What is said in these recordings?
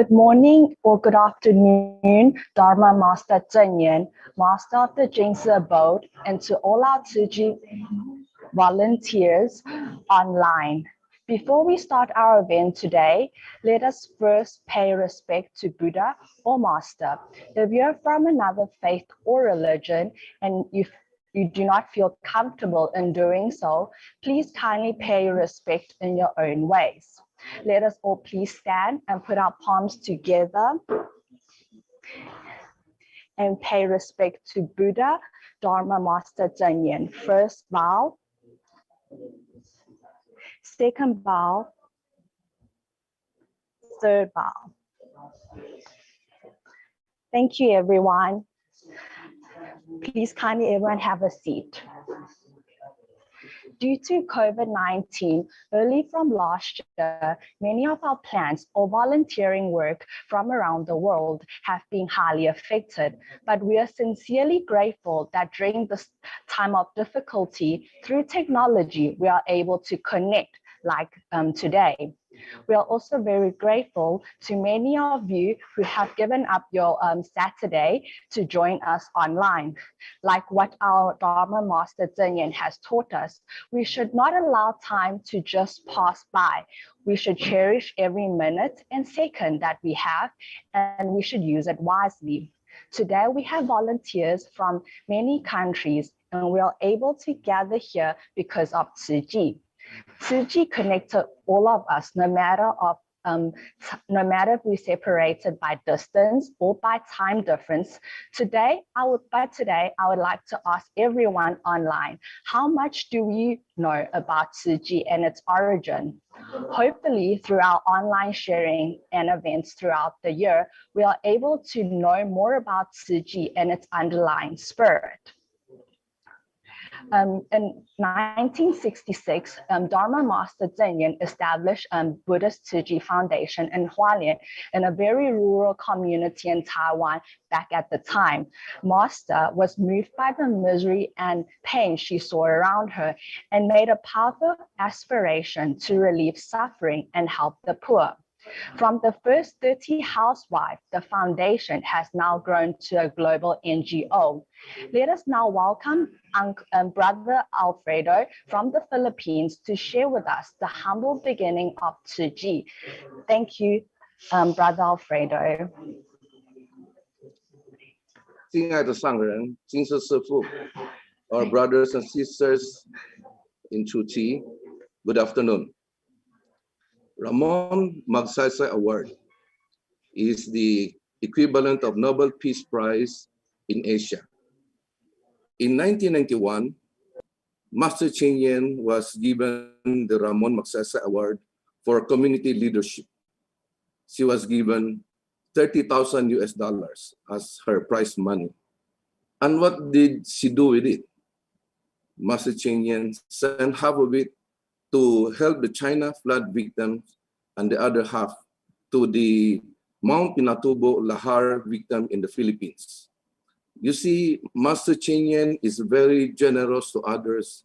Good morning or good afternoon, Dharma Master Zhen Yan, Master of the Jingzi Abode, and to all our Tzu Chi volunteers online. Before we start our event today, let us first pay respect to Buddha or Master. If you're from another faith or religion and you do not feel comfortable in doing so, please kindly pay respect in your own ways. Let us all please stand and put our palms together and pay respect to Buddha, Dharma Master Zhen Yan. First bow, second bow, third bow. Thank you, everyone. Please kindly everyone have a seat. Due to COVID-19, early from last year, many of our plans or volunteering work from around the world have been highly affected, but we are sincerely grateful that during this time of difficulty, through technology, we are able to connect like today. We are also very grateful to many of you who have given up your Saturday to join us online. Like what our Dharma Master Zhen Yan has taught us, we should not allow time to just pass by. We should cherish every minute and second that we have, and we should use it wisely. Today, we have volunteers from many countries, and we are able to gather here because of Tzu Chi. Tzu Chi connected all of us, no matter if we separated by distance or by time difference. Today, I would like to ask everyone online, how much do we know about Tzu Chi and its origin? Hopefully, through our online sharing and events throughout the year, we are able to know more about Tzu Chi and its underlying spirit. In 1966, Dharma Master Zhen Yan established Buddhist Tzu Chi Foundation in Hualien, in a very rural community in Taiwan back at the time. Master was moved by the misery and pain she saw around her and made a powerful aspiration to relieve suffering and help the poor. From the first 30 housewives, the foundation has now grown to a global NGO. Let us now welcome Brother Alfredo from the Philippines to share with us the humble beginning of Tzu Chi. Thank you, Brother Alfredo. 敬爱的上人、金色师父, our brothers and sisters in Tzu Chi, good afternoon. Ramon Magsaysay Award is the equivalent of Nobel Peace Prize in Asia. In 1991, Master Cheng Yen was given the Ramon Magsaysay Award for community leadership. She was given $30,000 US as her prize money. And what did she do with it? Master Cheng Yen sent half of it to help the China flood victims and the other half to the Mount Pinatubo Lahar victim in the Philippines. You see, Master Cheng Yen is very generous to others,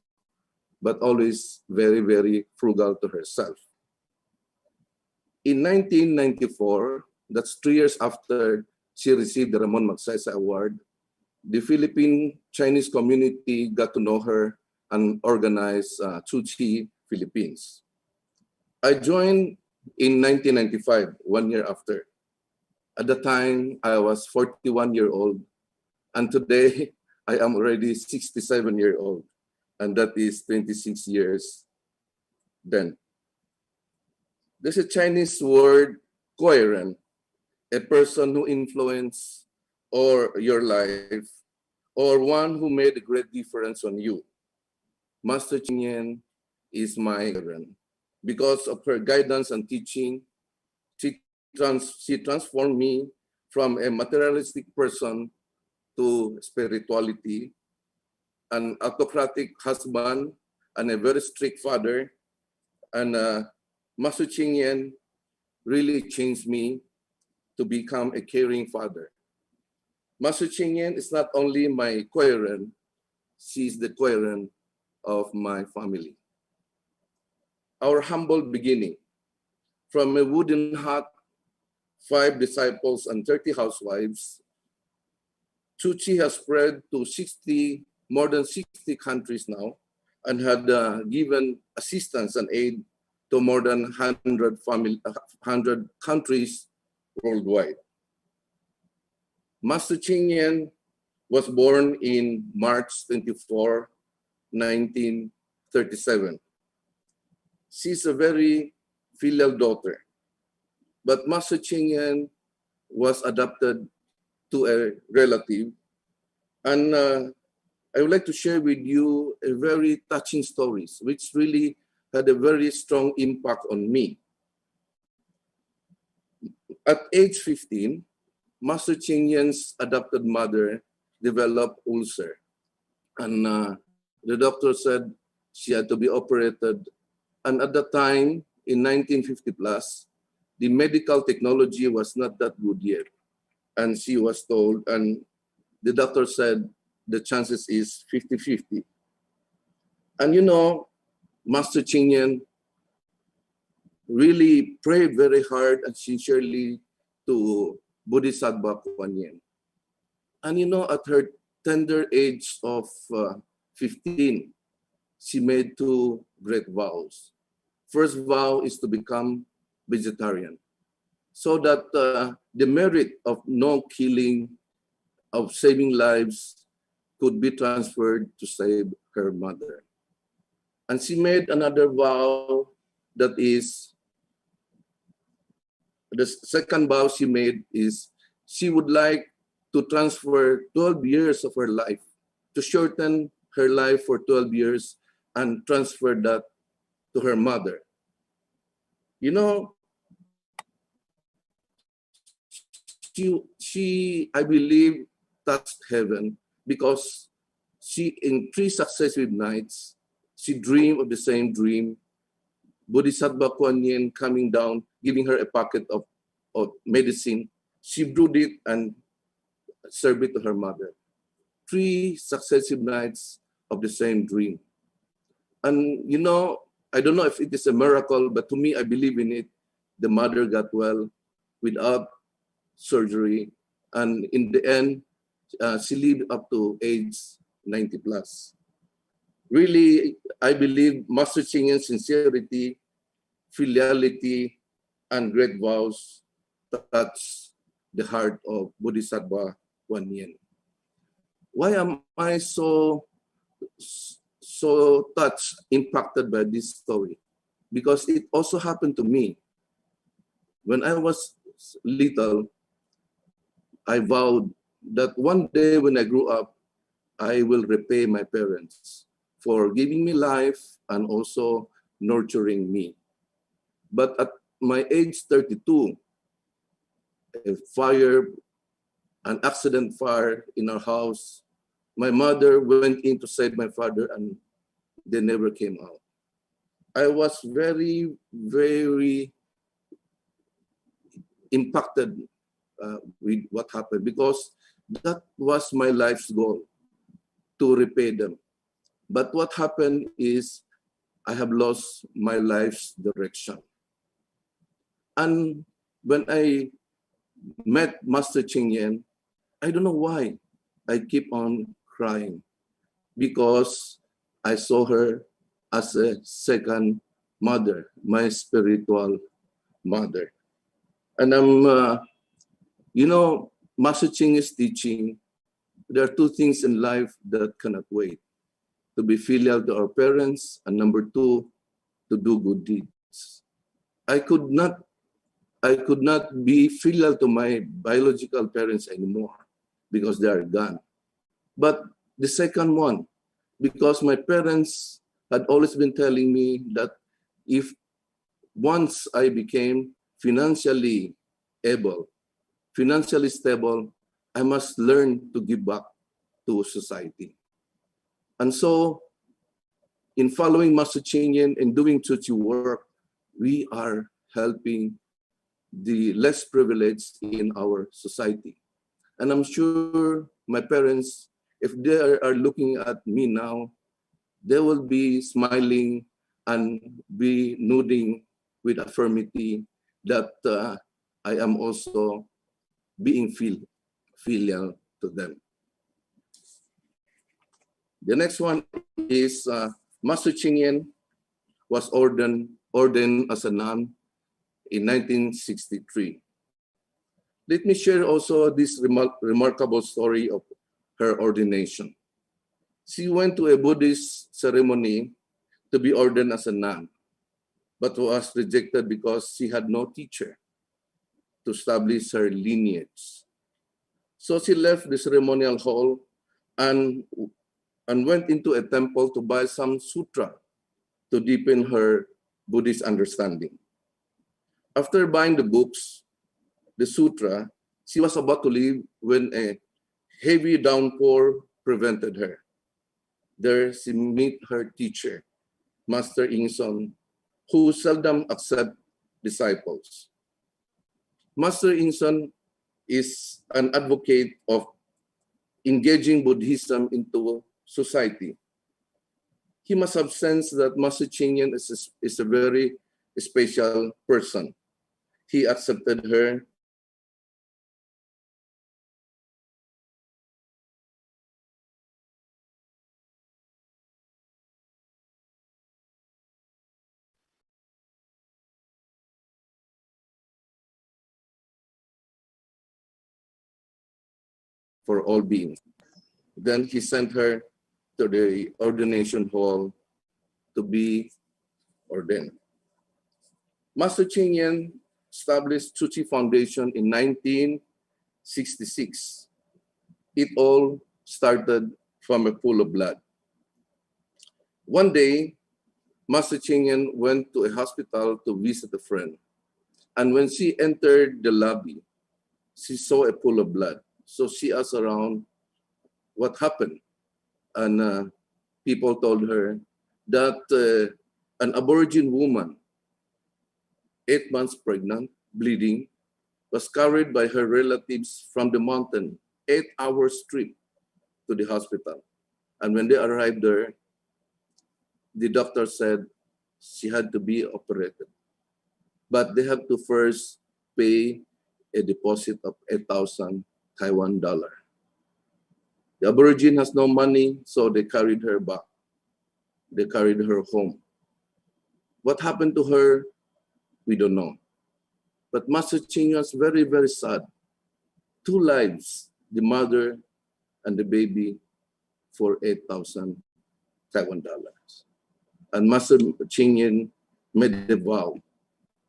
but always very, very frugal to herself. In 1994, that's 3 years after she received the Ramon Magsaysay Award, the Philippine Chinese community got to know her and organized Tzu Chi Philippines. I joined in 1995, 1 year after. At the time, I was 41-year-old, and today I am already 67-year-old, and that is 26 years then. There's a Chinese word, coherent, a person who influenced your life, or one who made a great difference on you. Master Cheng Yen is my coherent. Because of her guidance and teaching, she transformed me from a materialistic person to spirituality, an autocratic husband, and a very strict father. And Master Cheng Yen really changed me to become a caring father. Master Cheng Yen is not only my coherent, she is the coherent of my family. Our humble beginning, from a wooden hut 5 disciples, and 30 housewives, Chuchi has spread to more than 60 countries now, and had given assistance and aid to more than 100 countries worldwide. Master Ching Yen was born in March 24, 1937. She's a very filial daughter, but Master Ching Yen was adopted to a relative, and I would like to share with you a very touching story, which really had a very strong impact on me. At age 15, Master Ching Yen's adopted mother developed ulcer, and the doctor said she had to be operated. And at the time, in 1950 plus, the medical technology was not that good yet. And she was told, and the doctor said, the chances is 50-50. And you know, Master Ching Yen really prayed very hard and sincerely to Bodhisattva Kuan Yin. And you know, at her tender age of 15, she made 2 great vows. First vow is to become vegetarian, so that the merit of no killing, of saving lives, could be transferred to save her mother. And she made another vow, that is, the second vow she made is she would like to transfer 12 years of her life, to shorten her life for 12 years and transfer that to her mother. You know, she I believe, touched heaven, because she, in 3 successive nights, she dreamed of the same dream. Bodhisattva Kuan Yin coming down, giving her a packet of medicine. She brewed it and served it to her mother. 3 successive nights of the same dream. And you know, I don't know if it is a miracle, but to me, I believe in it. The mother got well without surgery. And in the end, she lived up to age 90 plus. Really, I believe Master Ching Yen's sincerity, filiality, and great vows touch the heart of Bodhisattva Kuan Yin. Why am I so touched, impacted by this story? Because it also happened to me. When I was little, I vowed that one day when I grew up, I will repay my parents for giving me life and also nurturing me. But at my age 32, an accident fire in our house, my mother went in to save my father and they never came out. I was very, very impacted with what happened, because that was my life's goal, to repay them. But what happened is I have lost my life's direction. And when I met Master Ching Yen, I don't know why I keep on crying, because I saw her as a second mother, my spiritual mother. And you know, Master Ching is teaching, there are 2 things in life that cannot wait: to be filial to our parents, and number 2, to do good deeds. I could not be filial to my biological parents anymore, because they are gone. But the second one, because my parents had always been telling me that if once I became financially able, financially stable, I must learn to give back to society. And so, in following Master Ching Yen and doing Chuchi work, we are helping the less privileged in our society. And I'm sure my parents, if they are looking at me now, they will be smiling and be nodding with affirmity that I am also being filial to them. The next one is Master Ching Yen was ordained as a nun in 1963. Let me share also this remarkable story of her ordination. She went to a Buddhist ceremony to be ordained as a nun, but was rejected because she had no teacher to establish her lineage. So she left the ceremonial hall and went into a temple to buy some sutra to deepen her Buddhist understanding. After buying the books, the sutra, she was about to leave when a heavy downpour prevented her. There she met her teacher, Master Ingson, who seldom accepts disciples. Master Ingson is an advocate of engaging Buddhism into society. He must have sensed that Master Ching Yen is a very special person. He accepted her for all beings. Then he sent her to the ordination hall to be ordained. Master Ching Yen established Tzu Chi Foundation in 1966. It all started from a pool of blood. One day, Master Ching Yen went to a hospital to visit a friend. And when she entered the lobby, she saw a pool of blood. So she asked around what happened. And people told her that an Aborigine woman, 8 months pregnant, bleeding, was carried by her relatives from the mountain, 8-hour trip to the hospital. And when they arrived there, the doctor said she had to be operated. But they have to first pay a deposit of 8,000 Taiwan dollar. The Aborigine has no money, so they carried her back. They carried her home. What happened to her, we don't know. But Master Ching Yen was very, very sad. 2 lives, the mother and the baby, for 8,000 Taiwan dollars. And Master Ching Yen made a vow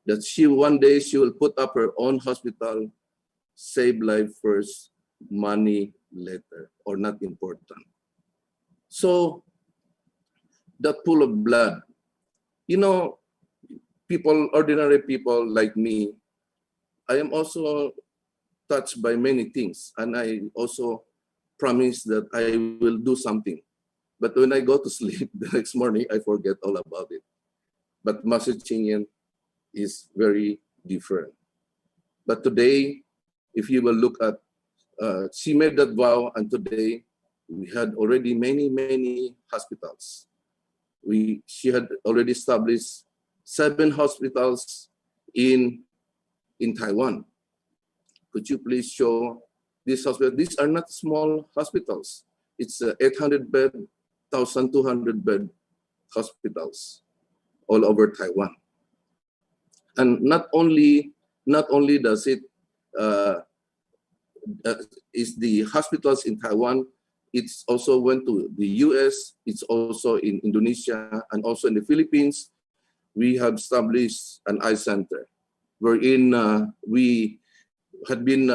that one day she will put up her own hospital, save life first, money later, or not important. So that pool of blood, you know, people, ordinary people like me, I am also touched by many things, and I also promise that I will do something. But when I go to sleep the next morning, I forget all about it. But Master Ching Yen is very different. But today, if you will look at, she made that vow, and today we had already many, many hospitals. She had already established 7 hospitals in Taiwan. Could you please show this hospital? These are not small hospitals. It's 800 bed, 1,200 bed hospitals all over Taiwan. And not only does it is the hospitals in Taiwan, it's also went to the US, it's also in Indonesia, and also in the Philippines. We have established an eye center wherein we had been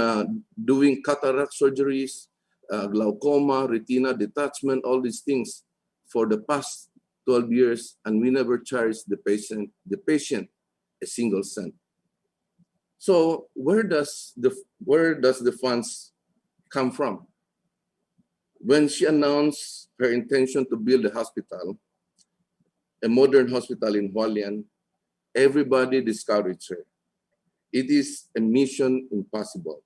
doing cataract surgeries, glaucoma, retina detachment, all these things for the past 12 years, and we never charged the patient a single cent. So where does the funds come from? When she announced her intention to build a hospital, a modern hospital in Hualien, everybody discouraged her. It is a mission impossible.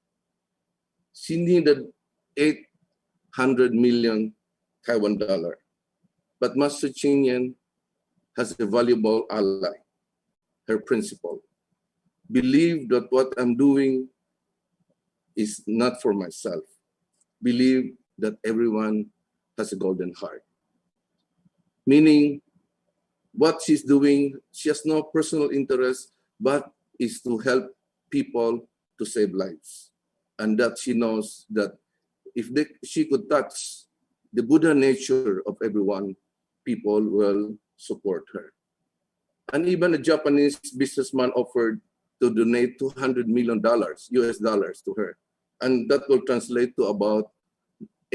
She needed 800 million Taiwan dollar. But Master Ching Yen has a valuable ally, her principal. Believe that what I'm doing is not for myself. Believe that everyone has a golden heart. Meaning, what she's doing, she has no personal interest, but is to help people to save lives. And that she knows that if she could touch the Buddha nature of everyone, people will support her. And even a Japanese businessman offered to donate $200 million US dollars to her. And that will translate to about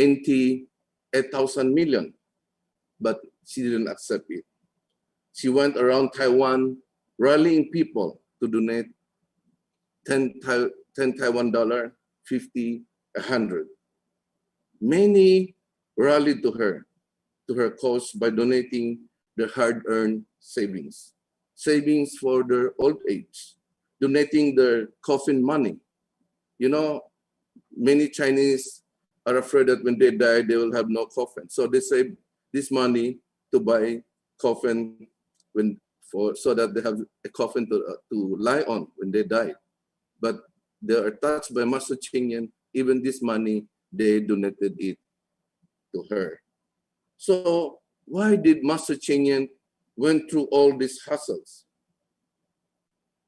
NT 8,000 million. But she didn't accept it. She went around Taiwan rallying people to donate 10 Taiwan dollar, 50, 100. Many rallied to her cause by donating their hard-earned savings for their old age, donating their coffin money. You know, many Chinese are afraid that when they die, they will have no coffin. So they save this money to buy coffin so that they have a coffin to lie on when they die. But they are touched by Master Ching Yen. Even this money, they donated it to her. So why did Master Ching Yen went through all these hassles?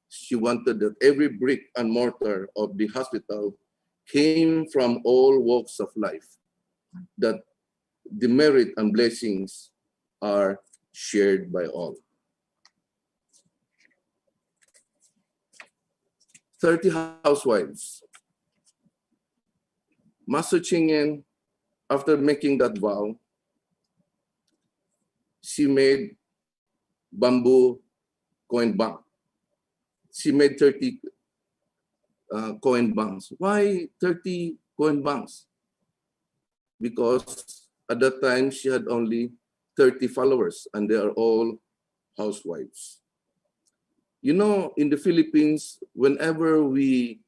She wanted that every brick and mortar of the hospital came from all walks of life, that the merit and blessings are shared by all. 30 housewives. Master Ching Yen, after making that vow, she made bamboo coin bank. She made 30 coin banks. Why 30 coin banks? Because at that time she had only 30 followers and they are all housewives. You know, in the Philippines, whenever we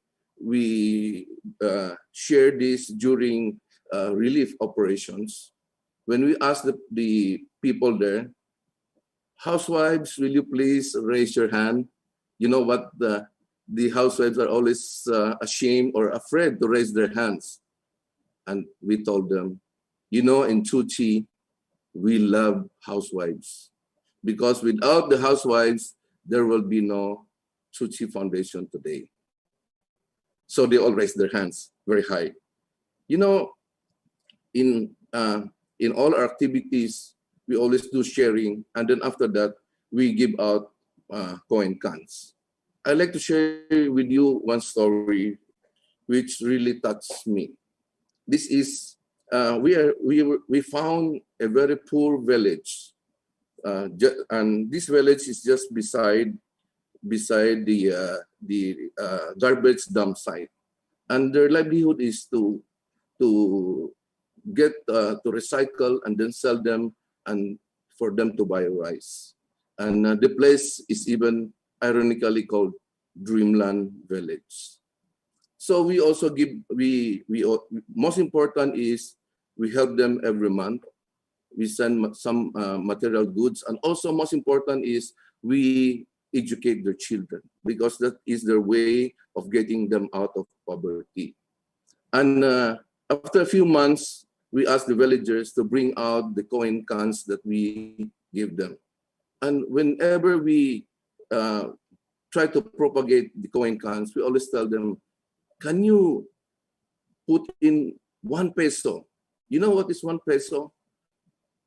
share this during relief operations, when we ask the people there, housewives, will you please raise your hand? You know what, the housewives are always ashamed or afraid to raise their hands. And we told them, you know, in Tzu Chi, we love housewives. Because without the housewives, there will be no Tzu Chi Foundation today. So they all raised their hands very high. You know, in all our activities, we always do sharing, and then after that, we give out coin cans. I'd like to share with you one story which really touched me. This is, we found a very poor village, and this village is just beside the garbage dump site, and their livelihood is to get to recycle and then sell them and for them to buy rice. And the place is even ironically called Dreamland Village. So we also give, most important is we help them every month. We send some material goods, and also most important is we educate their children, because that is their way of getting them out of poverty. And after a few months, we ask the villagers to bring out the coin cans that we give them. And whenever we try to propagate the coin cans, we always tell them, can you put in 1 peso? You know what is 1 peso?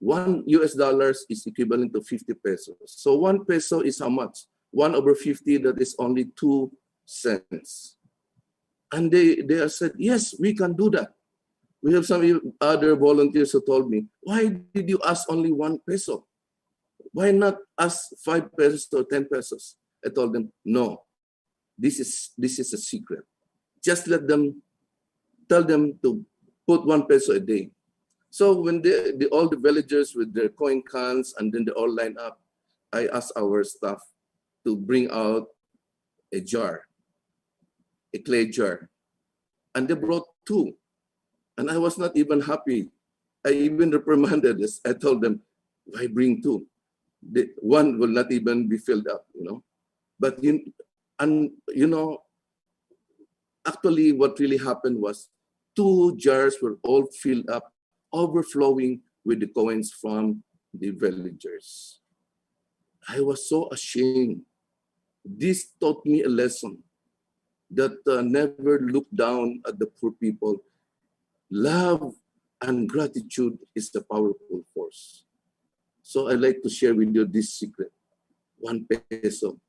$1 US is equivalent to 50 pesos. So 1 peso is how much? 1/50, that is only 2 cents. And they said, yes, we can do that. We have some other volunteers who told me, why did you ask only 1 peso? Why not ask 5 pesos or 10 pesos? I told them, no, this is a secret. Just tell them to put 1 peso a day. So when all the villagers with their coin cans, and then they all line up, I asked our staff to bring out a jar, a clay jar. And they brought 2. And I was not even happy. I even reprimanded this. I told them, why bring 2? The 1 will not even be filled up, you know. But And, actually what really happened was 2 jars were all filled up, overflowing with the coins from the villagers. I was so ashamed. This taught me a lesson that never look down at the poor people. Love and gratitude is the powerful force. So I'd like to share with you this secret. 1 peso.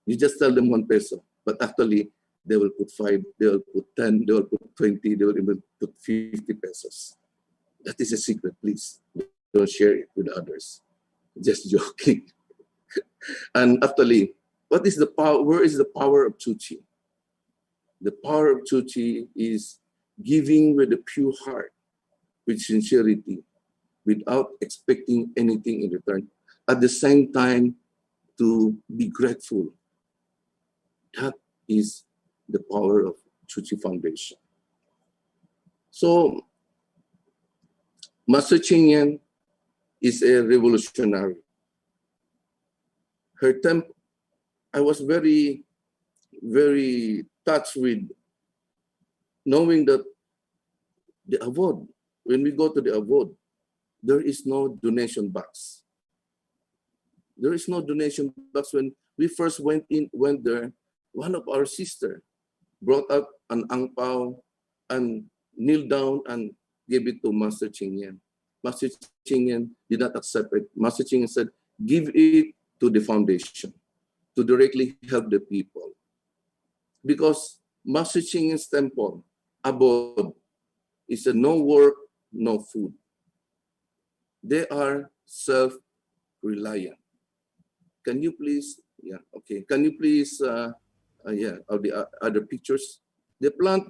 You just tell them 1 peso, but actually they will put 5, they will put 10, they will put 20, they will even put 50 pesos. That is a secret, please. Don't share it with others. Just joking. And actually, what is the power? Where is the power of Chuchi? The power of Chuchi is giving with a pure heart, with sincerity, without expecting anything in return. At the same time, to be grateful. That is the power of Chuchi Foundation. So, Master Ching Yen is a revolutionary. Her temple, I was very, very touched with knowing that the award, when we go to the award, there is no donation box. There is no donation box. When we first went there, one of our sister brought up an ang pao and kneel down and gave it to Master Ching Yen. Master Ching Yen did not accept it. Master Ching Yen said, give it to the foundation to directly help the people. Because Master Ching Yen's temple, abode, is a no work, no food. They are self-reliant. Can you please, can you please, of the other pictures? They plant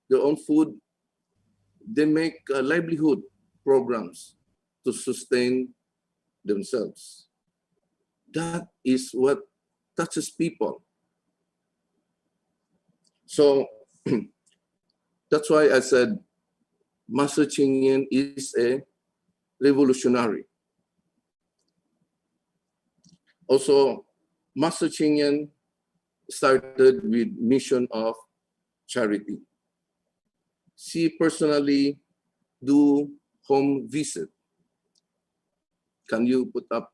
their own food. They make livelihood programs to sustain themselves. That is what touches people. So that's why I said Master Ching Yen is a revolutionary. Also, Master Ching Yen started with mission of charity. She personally do home visit. Can you put up?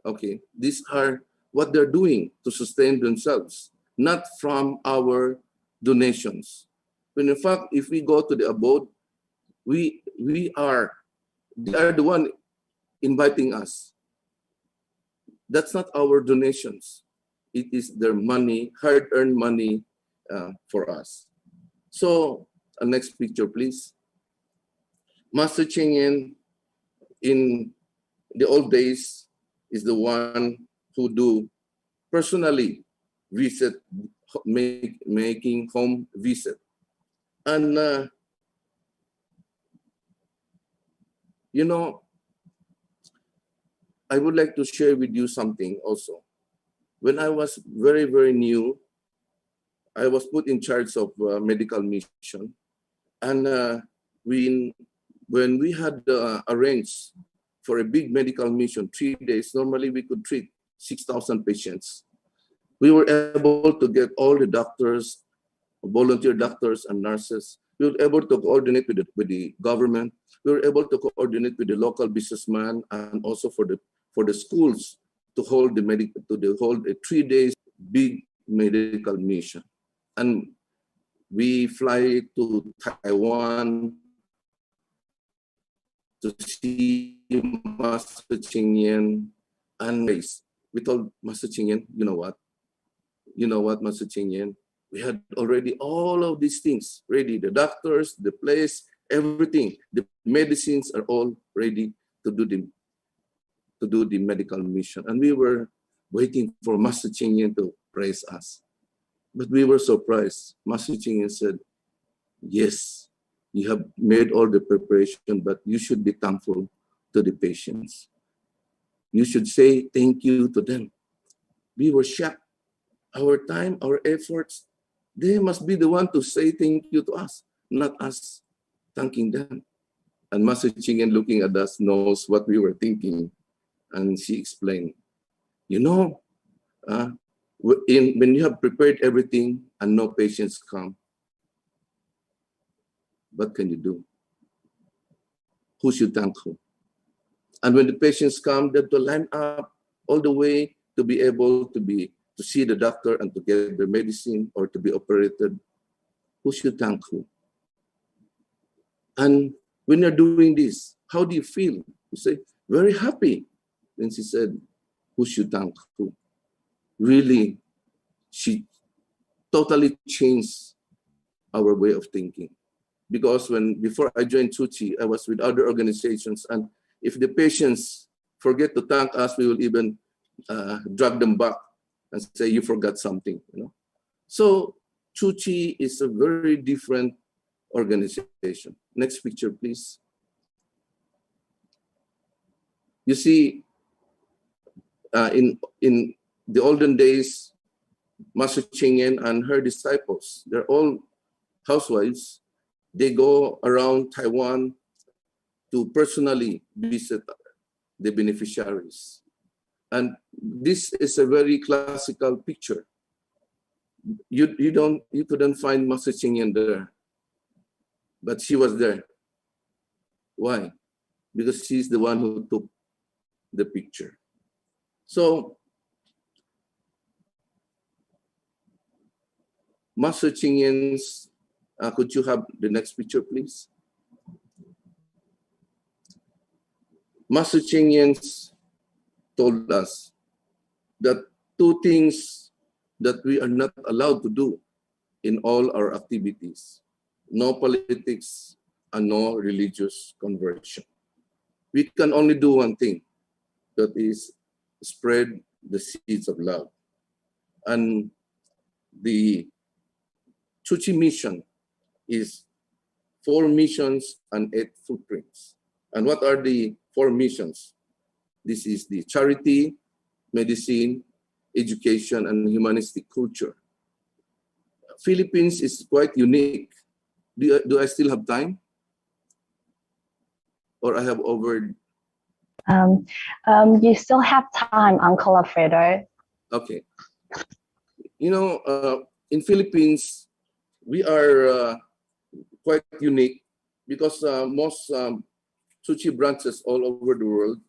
Okay, these are what they're doing to sustain themselves, not from our donations. When in fact, if we go to the abode, they are the one inviting us. That's not our donations. It is their money, hard-earned money for us. So, next picture, please. Master Ching Yen, in the old days, is the one who do personally visit, making home visit. And, I would like to share with you something also. When I was very, very new, I was put in charge of medical mission. And when we had arranged for a big medical mission, 3 days, normally we could treat 6,000 patients. We were able to get all the doctors, volunteer doctors and nurses. We were able to coordinate with the government. We were able to coordinate with the local businessman and also for the schools to hold a 3 days big medical mission. And we fly to Taiwan to see Master Ching Yen. And we told Master Ching Yen, you know what, Master Ching Yen? We had already all of these things ready. The doctors, the place, everything. The medicines are all ready to do the medical mission. And we were waiting for Master Ching Yen to praise us. But we were surprised. Master Ching Yen said, yes, you have made all the preparation, but you should be thankful to the patients. You should say thank you to them. We were shocked. Our time, our efforts, they must be the one to say thank you to us, not us thanking them. And Master Ching Yen looking at us knows what we were thinking. And she explained, when you have prepared everything and no patients come, what can you do? Who should thank who? And when the patients come, they have to line up all the way to be able to see the doctor and to get the medicine or to be operated. Who should thank who? And when you're doing this, how do you feel? You say, very happy. Then she said, who should thank who? Really, she totally changed our way of thinking. Because before I joined Tsuchi, I was with other organizations, and if the patients forget to thank us, we will even drag them back and say, you forgot something. So Tsuchi is a very different organization. Next picture, please. You see, in the olden days, Master Ching Yen and her disciples, they're all housewives. They go around Taiwan to personally visit the beneficiaries. And this is a very classical picture. You couldn't find Master Ching Yen there, but she was there. Why? Because she's the one who took the picture. So Master Ching Yen's, could you have the next picture, please? Master Ching Yen's told us that two things that we are not allowed to do in all our activities: no politics and no religious conversion. We can only do one thing, that is spread the seeds of love. And the Tsuchi mission is 4 missions and 8 footprints. And what are the 4 missions? This is the charity, medicine, education, and humanistic culture. Philippines is quite unique. Do I still have time? Or I have over? You still have time, Uncle Alfredo. Okay. In Philippines, we are quite unique because most Tsuchi branches all over the world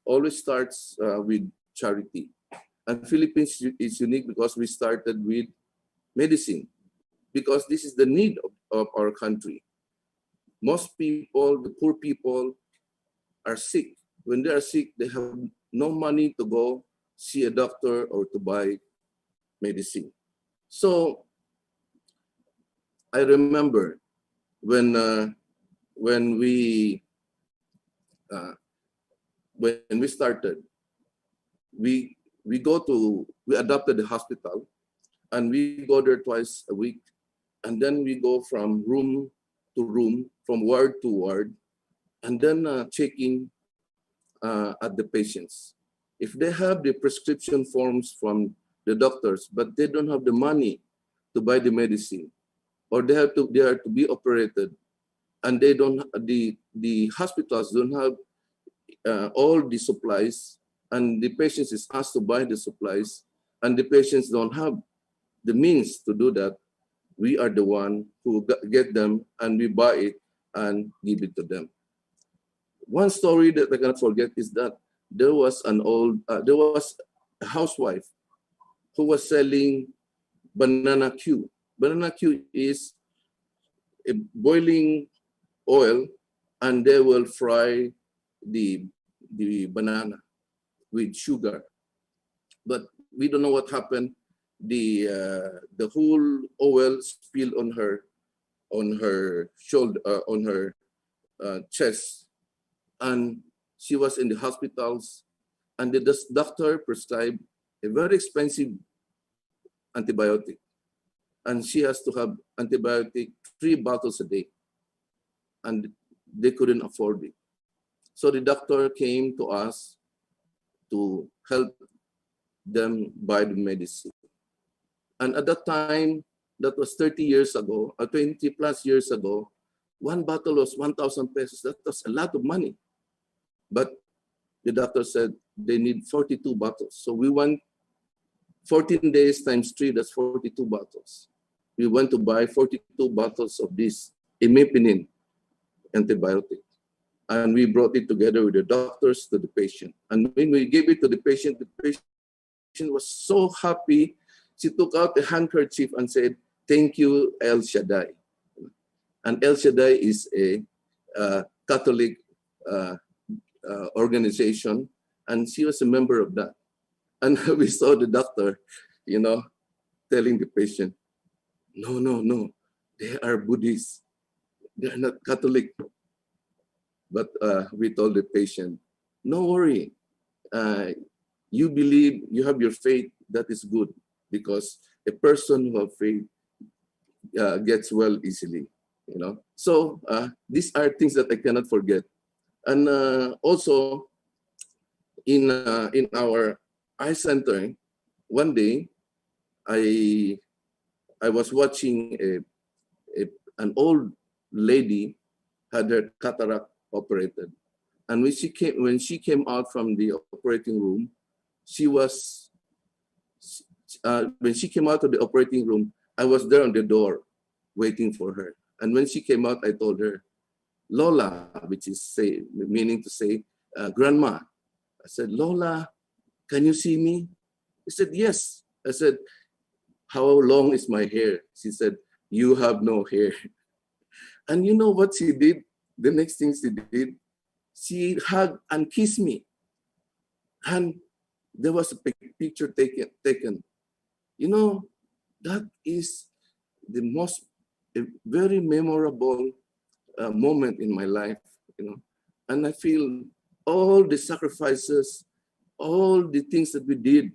always starts with charity. And Philippines is unique because we started with medicine, because this is the need of our country. Most people, the poor people, are sick. When they are sick, they have no money to go see a doctor or to buy medicine. So I remember when we started, we adopted the hospital, and we go there twice a week, and then we go from room to room, from ward to ward, and then checking at the patients. If they have the prescription forms from the doctors, but they don't have the money to buy the medicine, or they are to be operated, and they don't, the hospitals don't have all the supplies, and the patients is asked to buy the supplies, and the patients don't have the means to do that, we are the one who get them, and we buy it and give it to them. One story that I cannot forget is that there was a housewife who was selling banana Q. Banana Q is a boiling oil, and they will fry the banana with sugar. But we don't know what happened. The whole oil spilled on her shoulder, on her chest, and she was in the hospitals, and the doctor prescribed a very expensive antibiotic, and she has to have antibiotic 3 bottles a day, and they couldn't afford it. So the doctor came to us to help them buy the medicine. And at that time, that was 30 years ago, or 20 plus years ago, 1 bottle was 1,000 pesos. That was a lot of money. But the doctor said they need 42 bottles. So we went 14 days times 3, that's 42 bottles. We went to buy 42 bottles of this imipinin antibiotic. And we brought it together with the doctors to the patient. And when we gave it to the patient was so happy. She took out a handkerchief and said, "Thank you, El Shaddai." And El Shaddai is a Catholic organization, and she was a member of that. And we saw the doctor, telling the patient, no, they are Buddhists. They are not Catholic. But we told the patient, no worry. You believe, you have your faith, that is good, because a person who has faith gets well easily. So these are things that I cannot forget. And also in our eye center, one day I was watching an old lady had her cataract operated, and when she came out from the operating room, when she came out of the operating room, I was there on the door waiting for her. And when she came out, I told her, Lola, which is meaning to say grandma. I said, Lola, can you see me? She said, yes. I said, how long is my hair? She said, you have no hair. And you know what she did? The next thing she did, she hugged and kissed me. And there was a picture taken. That is a very memorable moment in my life, and I feel all the sacrifices, all the things that we did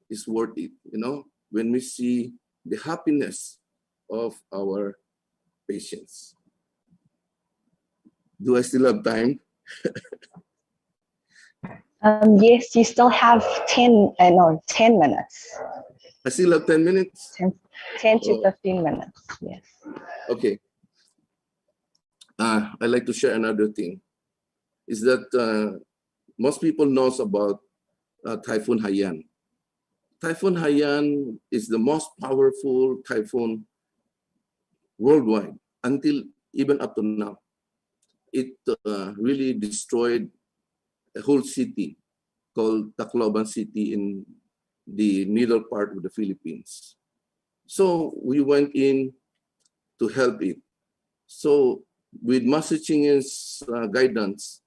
is worth it, when we see the happiness of our patients. Do I still have time? Yes, you still have 10 minutes. I still have 10 minutes? 10 to 15 minutes, yes. Okay. I'd like to share another thing, is that most people knows about Typhoon Haiyan. Typhoon Haiyan is the most powerful typhoon worldwide until even up to now. It really destroyed a whole city called Tacloban City in the middle part of the Philippines. So we went in to help it. So with Master Chingen's guidance,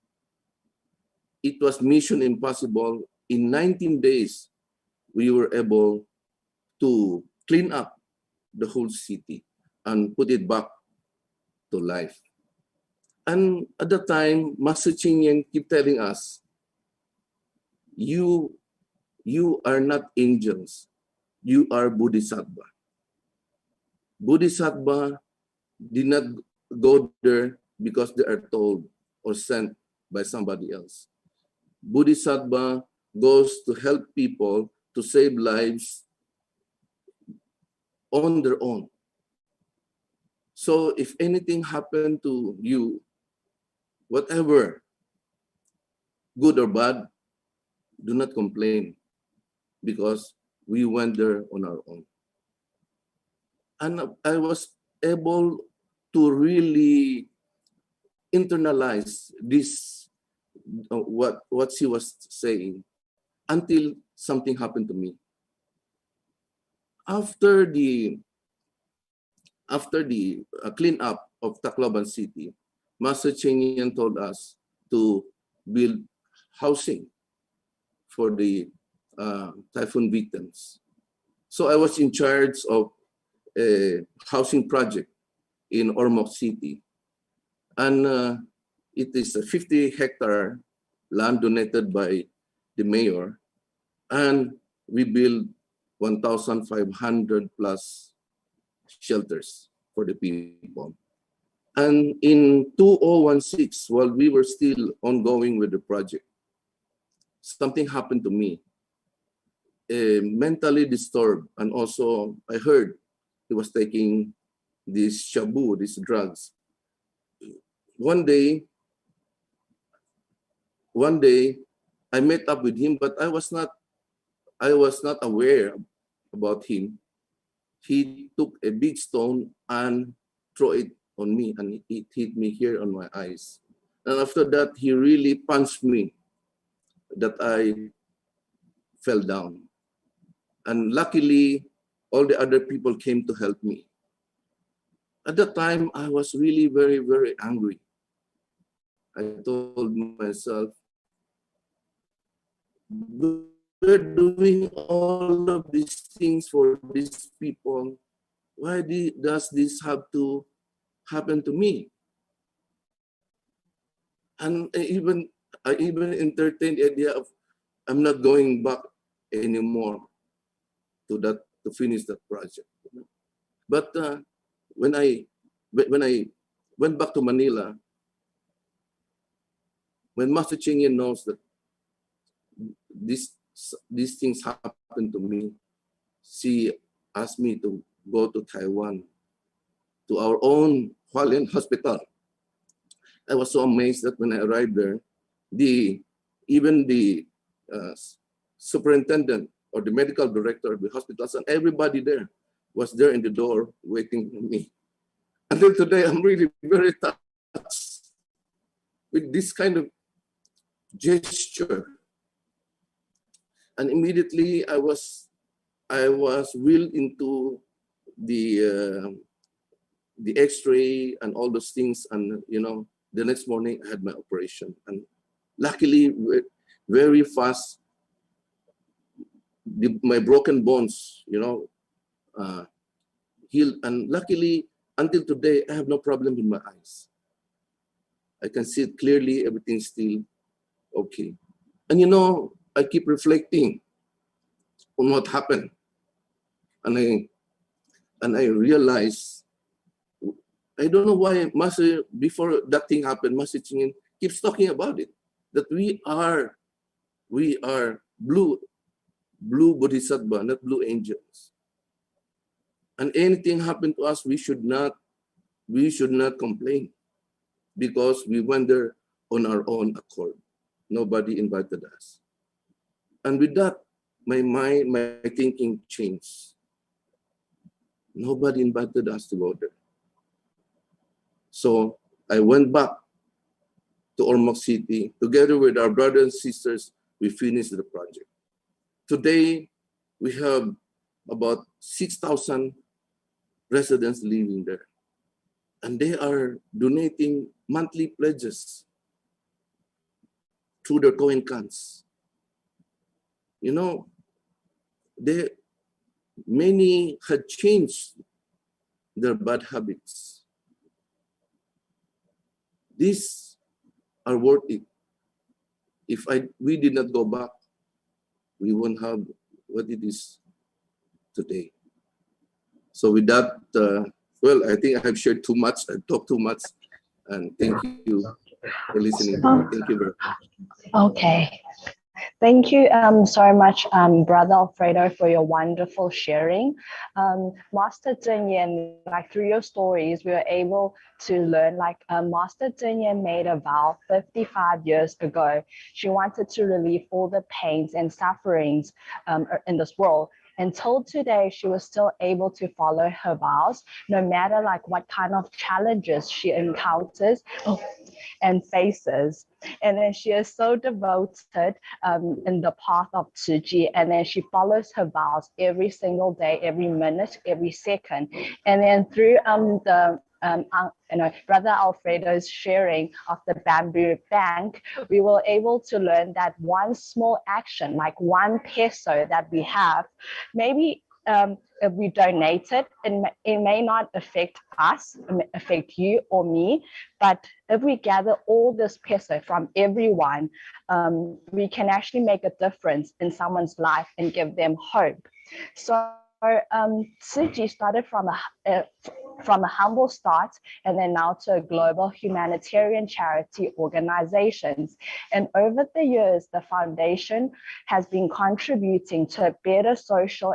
it was mission impossible. In 19 days, we were able to clean up the whole city and put it back to life. And at the time, Master Chingen kept telling us, you are not angels, you are Bodhisattva. Bodhisattva did not go there because they are told or sent by somebody else. Bodhisattva goes to help people to save lives on their own. So if anything happened to you, whatever, good or bad, do not complain, because we went there on our own. And I was able to really internalize this, what she was saying, until something happened to me. After the cleanup of Tacloban City, Master Chingen told us to build housing for the typhoon victims. So I was in charge of a housing project in Ormoc City. And it is a 50-hectare land donated by the mayor. And we built 1,500 plus shelters for the people. And in 2016, while we were still ongoing with the project, something happened to me. Mentally disturbed, and also I heard he was taking this shabu, these drugs. One day, I met up with him, but I was not I was not aware about him. He took a big stone and threw it on me, and it hit me here on my eyes. And after that, he really punched me that I fell down. And luckily, all the other people came to help me. At that time, I was really very, very angry. I told myself, we're doing all of these things for these people. Why does this have to happen to me? And I even entertained the idea of I'm not going back anymore to finish that project. But when I went back to Manila, when Master Ching Yen knows that these things happened to me, she asked me to go to Taiwan, to our own Hualien hospital. I was so amazed that when I arrived there, even the superintendent or the medical director of the hospitals and everybody there was there in the door waiting for me. Until today, I'm really very touched with this kind of gesture. And immediately I was wheeled into the X-ray and all those things, and the next morning I had my operation, and luckily very fast my broken bones healed, and luckily until today I have no problem with my eyes. I can see it clearly, everything's still okay. And I keep reflecting on what happened, and I realize, I don't know why Master, before that thing happened, Master Ching Yen keeps talking about it, that we are blue bodhisattva, not blue angels. And anything happened to us, we should not complain, because we went there on our own accord. Nobody invited us. And with that, my mind, my thinking changed. Nobody invited us to go there. So I went back to Ormoc City. Together with our brothers and sisters, we finished the project. Today, we have about 6,000 residents living there. And they are donating monthly pledges through their coin cans. Many had changed their bad habits. These are worth it. If we did not go back, we won't have what it is today. So with that, I think I've shared too much. I've talked too much. And thank you for listening. Thank you very much. Okay. Thank you so much, Brother Alfredo, for your wonderful sharing. Master Ching Yen, through your stories, we were able to learn, Master Ching Yen made a vow 55 years ago. She wanted to relieve all the pains and sufferings in this world. Until today, she was still able to follow her vows, no matter what kind of challenges she encounters and faces. And then she is so devoted in the path of Tzu Chi, and then she follows her vows every single day, every minute, every second. And then through Brother Alfredo's sharing of the bamboo bank, we were able to learn that one small action, like 1 peso that we have, maybe if we donate it, it may not affect us, affect you or me, but if we gather all this peso from everyone, we can actually make a difference in someone's life and give them hope. So Tzu Chi started from a humble start, and then now to a global humanitarian charity organizations. And over the years, the foundation has been contributing to a better social